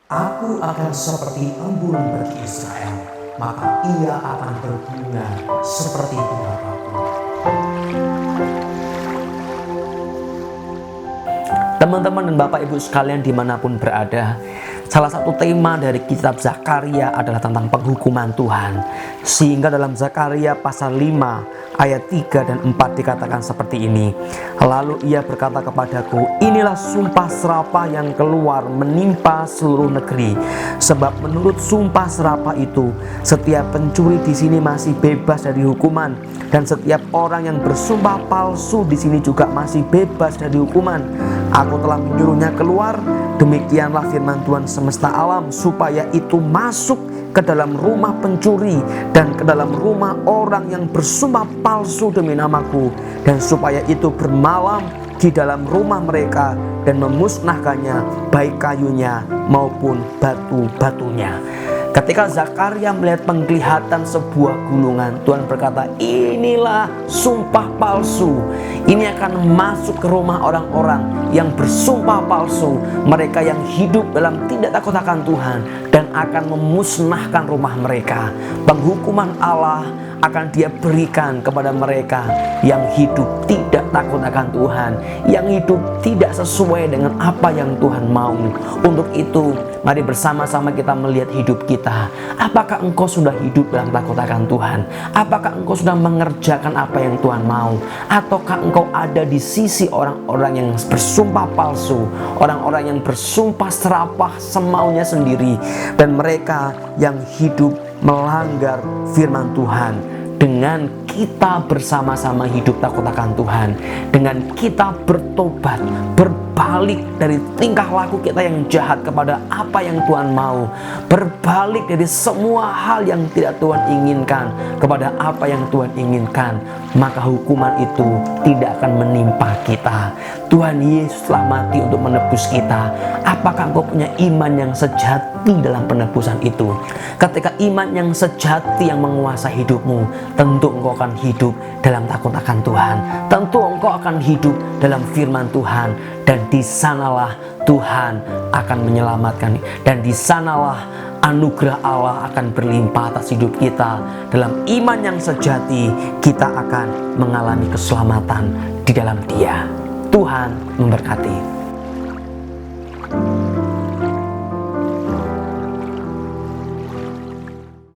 Aku akan seperti embun bagi Israel, maka ia akan berbunga seperti bunga bakul. Teman-teman dan Bapak Ibu sekalian dimanapun berada, salah satu tema dari kitab Zakaria adalah tentang penghukuman Tuhan. Sehingga dalam Zakaria pasal 5 ayat 3 dan 4 dikatakan seperti ini. Lalu ia berkata kepadaku, inilah sumpah serapah yang keluar menimpa seluruh negeri. Sebab menurut sumpah serapah itu, setiap pencuri di sini masih bebas dari hukuman, dan setiap orang yang bersumpah palsu di sini juga masih bebas dari hukuman. Aku telah menyuruhnya keluar, demikianlah firman Tuhan semesta alam, supaya itu masuk ke dalam rumah pencuri dan ke dalam rumah orang yang bersumpah palsu demi namaku, dan supaya itu bermalam di dalam rumah mereka dan memusnahkannya, baik kayunya maupun batu-batunya. Ketika Zakaria melihat penglihatan sebuah gulungan, Tuhan berkata, inilah sumpah palsu. Ini akan masuk ke rumah orang-orang yang bersumpah palsu, mereka yang hidup dalam tidak takut akan Tuhan, dan akan memusnahkan rumah mereka. Penghukuman Allah akan Dia berikan kepada mereka yang hidup tidak takut akan Tuhan, yang hidup tidak sesuai dengan apa yang Tuhan mau. Untuk itu, mari bersama-sama kita melihat hidup kita. Apakah engkau sudah hidup dalam takut akan Tuhan? Apakah engkau sudah mengerjakan apa yang Tuhan mau? Ataukah engkau ada di sisi orang-orang yang bersumpah palsu, orang-orang yang bersumpah serapah semaunya sendiri, dan mereka yang hidup melanggar firman Tuhan? Dengan kita bersama-sama hidup takut akan Tuhan, dengan kita bertobat, berbalik dari tingkah laku kita yang jahat kepada apa yang Tuhan mau, berbalik dari semua hal yang tidak Tuhan inginkan kepada apa yang Tuhan inginkan, maka hukuman itu tidak akan menimpa kita. Tuhan Yesus telah mati untuk menebus kita. Apakah engkau punya iman yang sejati dalam penebusan itu? Ketika iman yang sejati yang menguasai hidupmu, tentu engkau akan hidup dalam takut akan Tuhan. Tentu engkau akan hidup dalam firman Tuhan, dan di sanalah Tuhan akan menyelamatkan, dan di sanalah anugerah Allah akan berlimpah atas hidup kita. Dalam iman yang sejati, kita akan mengalami keselamatan di dalam Dia. Tuhan memberkati.